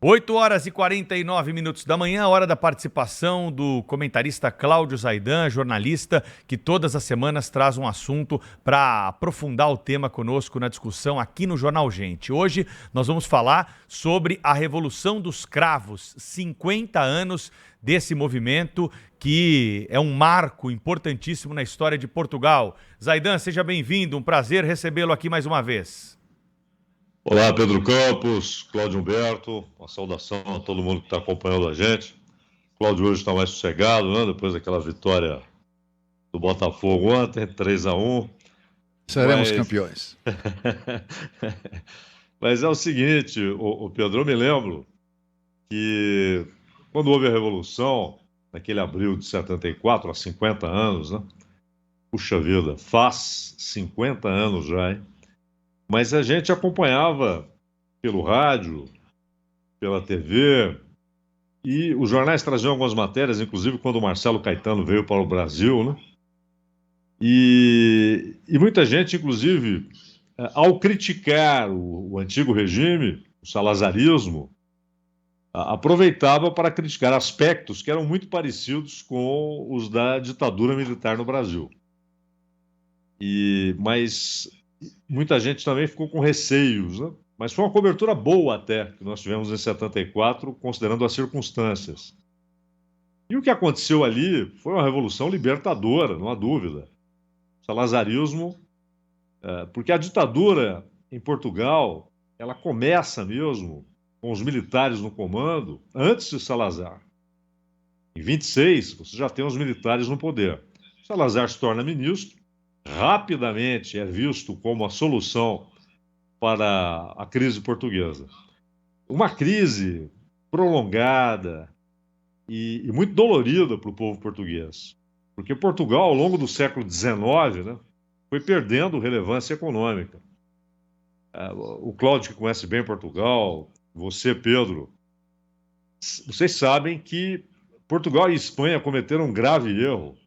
8h49 da manhã, hora da participação do comentarista Cláudio Zaidan, jornalista que todas as semanas traz um assunto para aprofundar o tema conosco na discussão aqui no Jornal Gente. Hoje nós vamos falar sobre a Revolução dos Cravos, 50 anos desse movimento que é um marco importantíssimo na história de Portugal. Zaidan, seja bem-vindo, um prazer recebê-lo aqui mais uma vez. Olá, Pedro Campos, Cláudio Humberto, uma saudação a todo mundo que está acompanhando a gente. O Cláudio hoje está mais sossegado, né? Depois daquela vitória do Botafogo ontem, 3-1. Seremos campeões. Mas é o seguinte, Pedro, eu me lembro que quando houve a Revolução, naquele abril de 74, há 50 anos, né? Puxa vida, faz 50 anos já, hein? Mas a gente acompanhava pelo rádio, pela TV, e os jornais traziam algumas matérias, inclusive quando o Marcelo Caetano veio para o Brasil, né? E muita gente, inclusive, ao criticar o antigo regime, o salazarismo, aproveitava para criticar aspectos que eram muito parecidos com os da ditadura militar no Brasil. Mas muita gente também ficou com receios, né? Mas foi uma cobertura boa até, que nós tivemos em 74, considerando as circunstâncias. E o que aconteceu ali foi uma revolução libertadora, não há dúvida. O salazarismo, porque a ditadura em Portugal, ela começa mesmo com os militares no comando antes de Salazar. Em 26, você já tem os militares no poder. Salazar se torna ministro, rapidamente é visto como a solução para a crise portuguesa. Uma crise prolongada e muito dolorida para o povo português, porque Portugal, ao longo do século XIX, né, foi perdendo relevância econômica. O Cláudio, que conhece bem Portugal, você, Pedro, vocês sabem que Portugal e Espanha cometeram um grave erro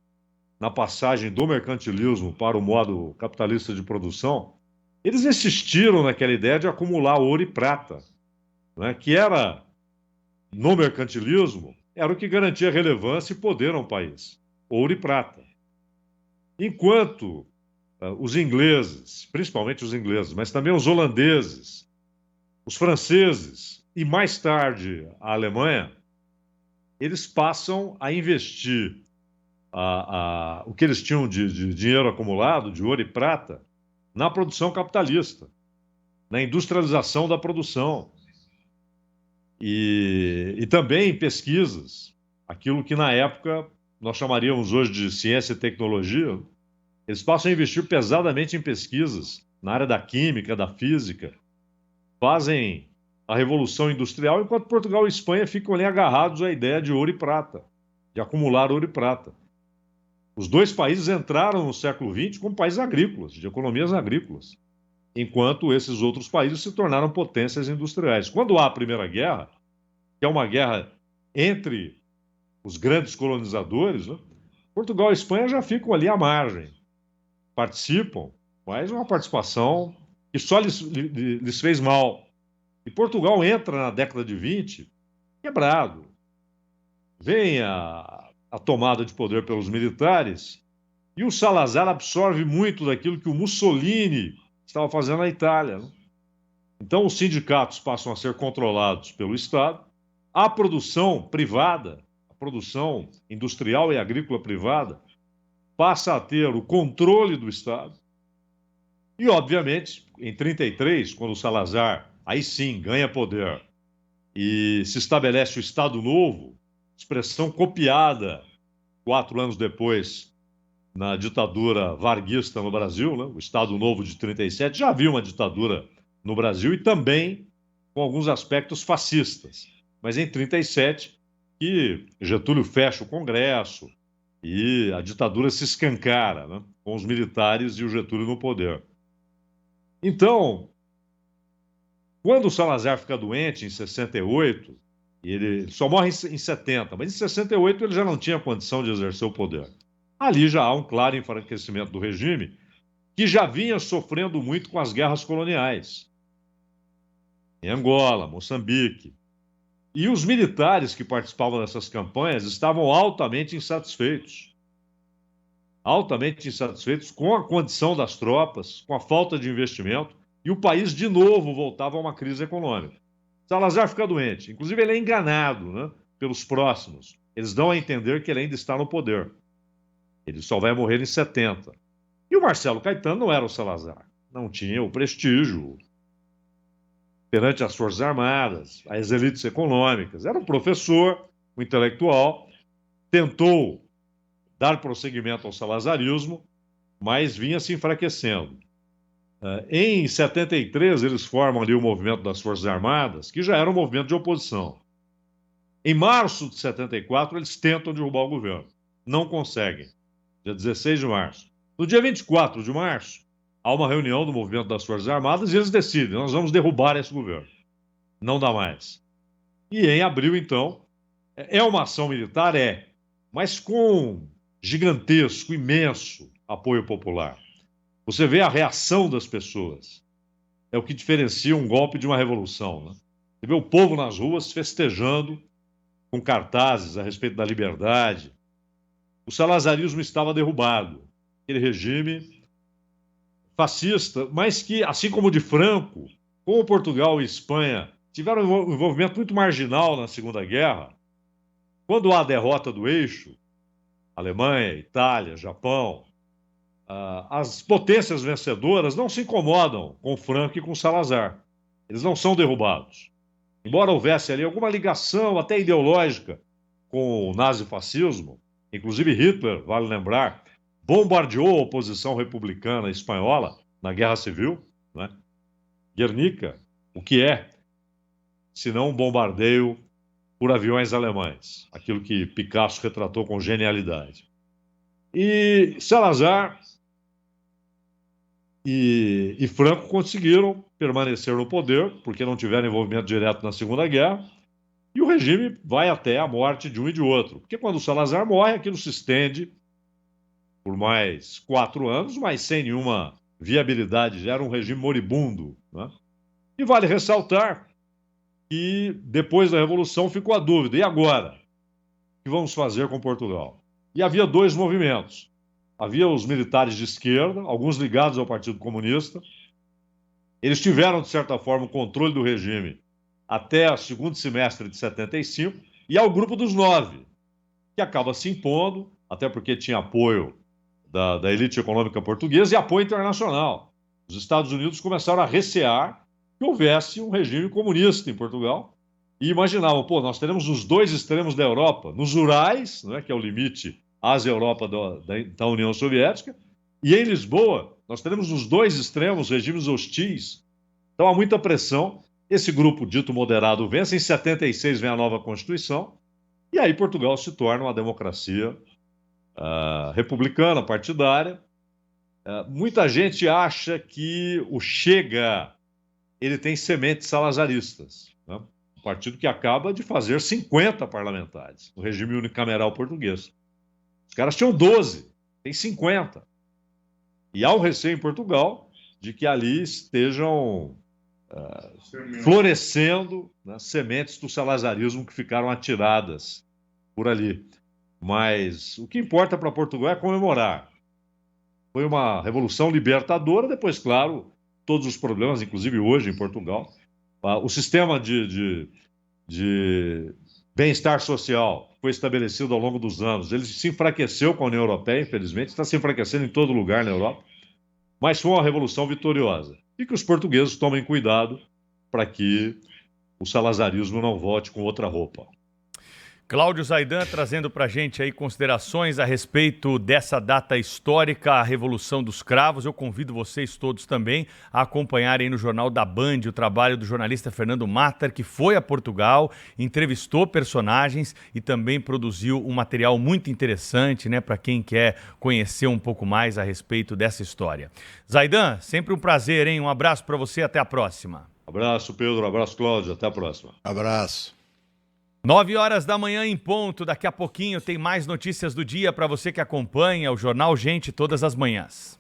na passagem do mercantilismo para o modo capitalista de produção. Eles insistiram naquela ideia de acumular ouro e prata, né, que era, no mercantilismo, era o que garantia relevância e poder a um país. Ouro e prata. Enquanto os ingleses, principalmente os ingleses, mas também os holandeses, os franceses e mais tarde a Alemanha, eles passam a investir o que eles tinham de dinheiro acumulado, de ouro e prata, na produção capitalista, na industrialização da produção e também em pesquisas, aquilo que na época nós chamaríamos hoje de ciência e tecnologia. Eles passam a investir pesadamente em pesquisas na área da química, da física, fazem a revolução industrial, enquanto Portugal e Espanha ficam ali agarrados à ideia de ouro e prata, de acumular ouro e prata. Os dois países entraram no século XX como países agrícolas, de economias agrícolas, enquanto esses outros países se tornaram potências industriais. Quando há a Primeira Guerra, que é uma guerra entre os grandes colonizadores, né, Portugal e Espanha já ficam ali à margem, participam, mas uma participação que só lhes fez mal. E Portugal entra na década de 20 quebrado. Vem a tomada de poder pelos militares, e o Salazar absorve muito daquilo que o Mussolini estava fazendo na Itália, né? Então, os sindicatos passam a ser controlados pelo Estado, a produção privada, a produção industrial e agrícola privada, passa a ter o controle do Estado, e, obviamente, em 33, quando o Salazar, aí sim, ganha poder, e se estabelece o Estado Novo, expressão copiada 4 anos depois na ditadura varguista no Brasil, né? O Estado Novo de 37, já havia uma ditadura no Brasil e também com alguns aspectos fascistas. Mas em 37, que Getúlio fecha o Congresso e a ditadura se escancara, né? Com os militares e o Getúlio no poder. Então, quando o Salazar fica doente em 68, ele só morre em 70, mas em 68 ele já não tinha condição de exercer o poder. Ali já há um claro enfraquecimento do regime, que já vinha sofrendo muito com as guerras coloniais. Em Angola, Moçambique. E os militares que participavam dessas campanhas estavam altamente insatisfeitos com a condição das tropas, com a falta de investimento, e o país de novo voltava a uma crise econômica. Salazar fica doente, inclusive ele é enganado, né, pelos próximos. Eles dão a entender que ele ainda está no poder. Ele só vai morrer em 70. E o Marcelo Caetano não era o Salazar, não tinha o prestígio perante as Forças Armadas, as elites econômicas. Era um professor, um intelectual, tentou dar prosseguimento ao salazarismo, mas vinha se enfraquecendo. Em 73, eles formam ali o movimento das Forças Armadas, que já era um movimento de oposição. Em março de 74, eles tentam derrubar o governo. Não conseguem. Dia 16 de março. No dia 24 de março, há uma reunião do movimento das Forças Armadas e eles decidem, nós vamos derrubar esse governo. Não dá mais. E em abril, então, é uma ação militar? É, mas com gigantesco, imenso apoio popular. Você vê a reação das pessoas. É o que diferencia um golpe de uma revolução, né? Você vê o povo nas ruas festejando com cartazes a respeito da liberdade. O salazarismo estava derrubado. Aquele regime fascista, mas que, assim como o de Franco, como Portugal e Espanha tiveram um envolvimento muito marginal na Segunda Guerra, quando há a derrota do eixo, Alemanha, Itália, Japão, as potências vencedoras não se incomodam com Franco e com Salazar. Eles não são derrubados. Embora houvesse ali alguma ligação, até ideológica, com o nazifascismo, inclusive Hitler, vale lembrar, bombardeou a oposição republicana espanhola na Guerra Civil, né? Guernica, o que é, senão um bombardeio por aviões alemães, aquilo que Picasso retratou com genialidade. E Salazar e Franco conseguiram permanecer no poder, porque não tiveram envolvimento direto na Segunda Guerra, e o regime vai até a morte de um e de outro. Porque quando o Salazar morre, aquilo se estende por mais 4 anos, mas sem nenhuma viabilidade, já era um regime moribundo, né? E vale ressaltar que depois da Revolução ficou a dúvida, e agora? O que vamos fazer com Portugal? E havia 2 movimentos. Havia os militares de esquerda, alguns ligados ao Partido Comunista. Eles tiveram, de certa forma, o controle do regime até o segundo semestre de 75, e há o grupo dos 9, que acaba se impondo, até porque tinha apoio da elite econômica portuguesa e apoio internacional. Os Estados Unidos começaram a recear que houvesse um regime comunista em Portugal e imaginavam, nós teremos os 2 extremos da Europa, nos Urais, né, que é o limite Ásia-Europa da União Soviética, e em Lisboa nós teremos os 2 extremos, regimes hostis. Então há muita pressão. Esse grupo dito moderado vence, em 76 vem a nova Constituição, e aí Portugal se torna uma democracia republicana, partidária. Muita gente acha que o Chega ele tem sementes salazaristas, né? Um partido que acaba de fazer 50 parlamentares no regime unicameral português. Os caras tinham 12, tem 50. E há um receio em Portugal de que ali estejam florescendo, né, sementes do salazarismo que ficaram atiradas por ali. Mas o que importa para Portugal é comemorar. Foi uma revolução libertadora, depois, claro, todos os problemas, inclusive hoje em Portugal. O sistema de bem-estar social foi estabelecido ao longo dos anos. Ele se enfraqueceu com a União Europeia, infelizmente, está se enfraquecendo em todo lugar na Europa, mas foi uma revolução vitoriosa. E que os portugueses tomem cuidado para que o salazarismo não volte com outra roupa. Cláudio Zaidan trazendo para a gente aí considerações a respeito dessa data histórica, a Revolução dos Cravos. Eu convido vocês todos também a acompanharem no Jornal da Band o trabalho do jornalista Fernando Matter, que foi a Portugal, entrevistou personagens e também produziu um material muito interessante, né, para quem quer conhecer um pouco mais a respeito dessa história. Zaidan, sempre um prazer, hein? Um abraço para você, até a próxima. Abraço, Pedro. Abraço, Cláudio. Até a próxima. Abraço. 9h da manhã em ponto, daqui a pouquinho tem mais notícias do dia para você que acompanha o Jornal Gente todas as manhãs.